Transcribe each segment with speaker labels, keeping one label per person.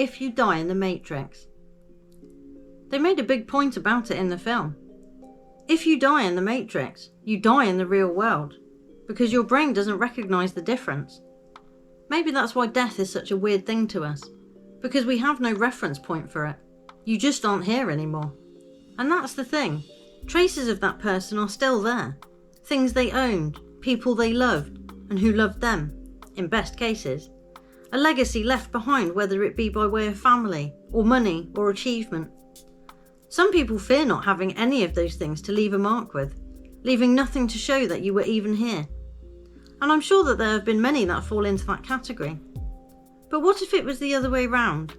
Speaker 1: if you die in the Matrix. They made a big point about it in the film. If you die in the Matrix, you die in the real world, because your brain doesn't recognise the difference. Maybe that's why death is such a weird thing to us, because we have no reference point for it. You just aren't here anymore. And that's the thing. Traces of that person are still there. Things they owned, people they loved, and who loved them, in best cases. A legacy left behind, whether it be by way of family, or money, or achievement. Some people fear not having any of those things to leave a mark with, leaving nothing to show that you were even here. And I'm sure that there have been many that fall into that category. But what if it was the other way round?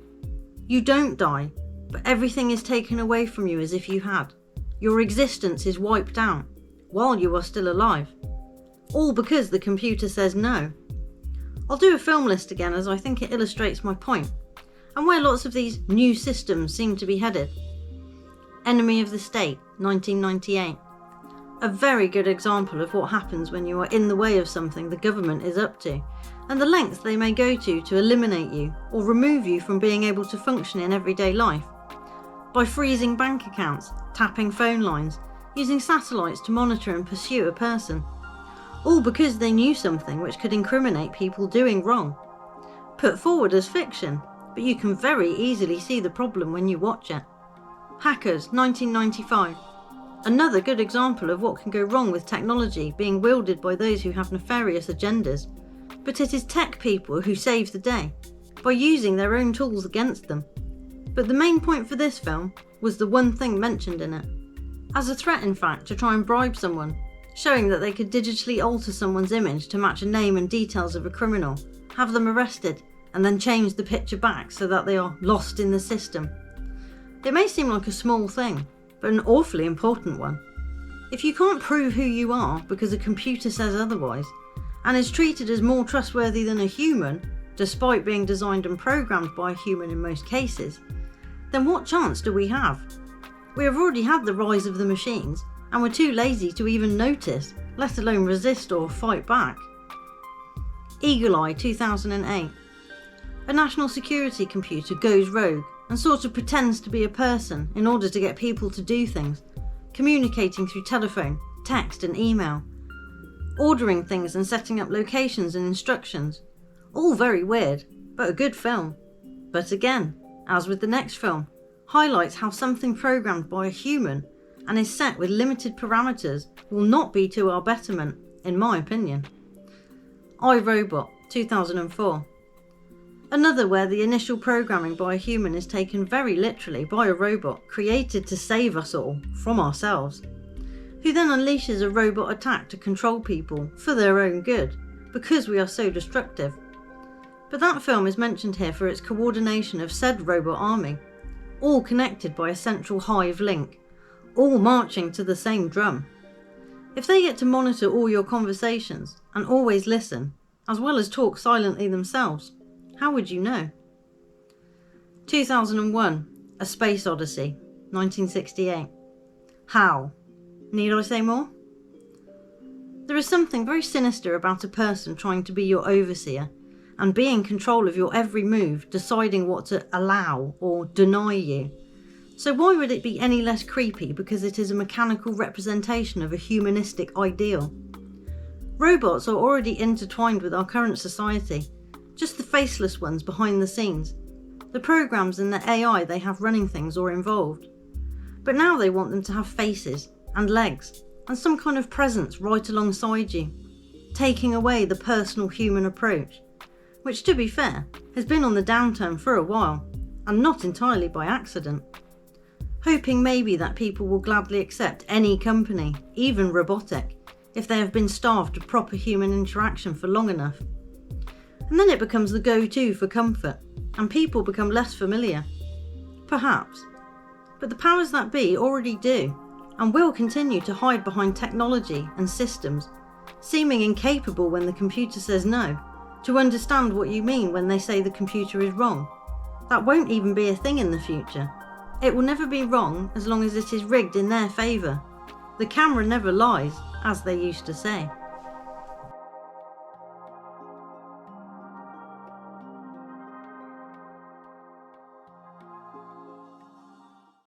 Speaker 1: You don't die, but everything is taken away from you as if you had. Your existence is wiped out, while you are still alive. All because the computer says no. I'll do a film list again as I think it illustrates my point, and where lots of these new systems seem to be headed. Enemy of the State, 1998. A very good example of what happens when you are in the way of something the government is up to, and the lengths they may go to eliminate you or remove you from being able to function in everyday life. By freezing bank accounts, tapping phone lines, using satellites to monitor and pursue a person. All because they knew something which could incriminate people doing wrong. Put forward as fiction, but you can very easily see the problem when you watch it. Hackers, 1995. Another good example of what can go wrong with technology being wielded by those who have nefarious agendas. But it is tech people who save the day, by using their own tools against them. But the main point for this film was the one thing mentioned in it. As a threat, in fact, to try and bribe someone, showing that they could digitally alter someone's image to match a name and details of a criminal, have them arrested, and then change the picture back so that they are lost in the system. It may seem like a small thing, but an awfully important one. If you can't prove who you are because a computer says otherwise, and is treated as more trustworthy than a human, despite being designed and programmed by a human in most cases, then what chance do we have? We have already had the rise of the machines, and we're too lazy to even notice, let alone resist or fight back. Eagle Eye, 2008. A national security computer goes rogue and sort of pretends to be a person in order to get people to do things, communicating through telephone, text and email, ordering things and setting up locations and instructions. All very weird, but a good film. But again, as with the next film, highlights how something programmed by a human and is set with limited parameters will not be to our betterment, in my opinion. I, Robot, 2004. Another where the initial programming by a human is taken very literally by a robot created to save us all from ourselves, who then unleashes a robot attack to control people for their own good, because we are so destructive. But that film is mentioned here for its coordination of said robot army, all connected by a central hive link, all marching to the same drum. If they get to monitor all your conversations and always listen, as well as talk silently themselves, how would you know? 2001, A Space Odyssey, 1968. How? Need I say more? There is something very sinister about a person trying to be your overseer and be in control of your every move, deciding what to allow or deny you. So why would it be any less creepy because it is a mechanical representation of a humanistic ideal? Robots are already intertwined with our current society, just the faceless ones behind the scenes, the programs and the AI they have running things or involved. But now they want them to have faces and legs and some kind of presence right alongside you, taking away the personal human approach, which, to be fair, has been on the downturn for a while, and not entirely by accident. Hoping maybe that people will gladly accept any company, even robotic, if they have been starved of proper human interaction for long enough. And then it becomes the go-to for comfort, and people become less familiar. Perhaps. But the powers that be already do, and will continue to hide behind technology and systems, seeming incapable when the computer says no, to understand what you mean when they say the computer is wrong. That won't even be a thing in the future. It will never be wrong as long as it is rigged in their favour. The camera never lies, as they used to say.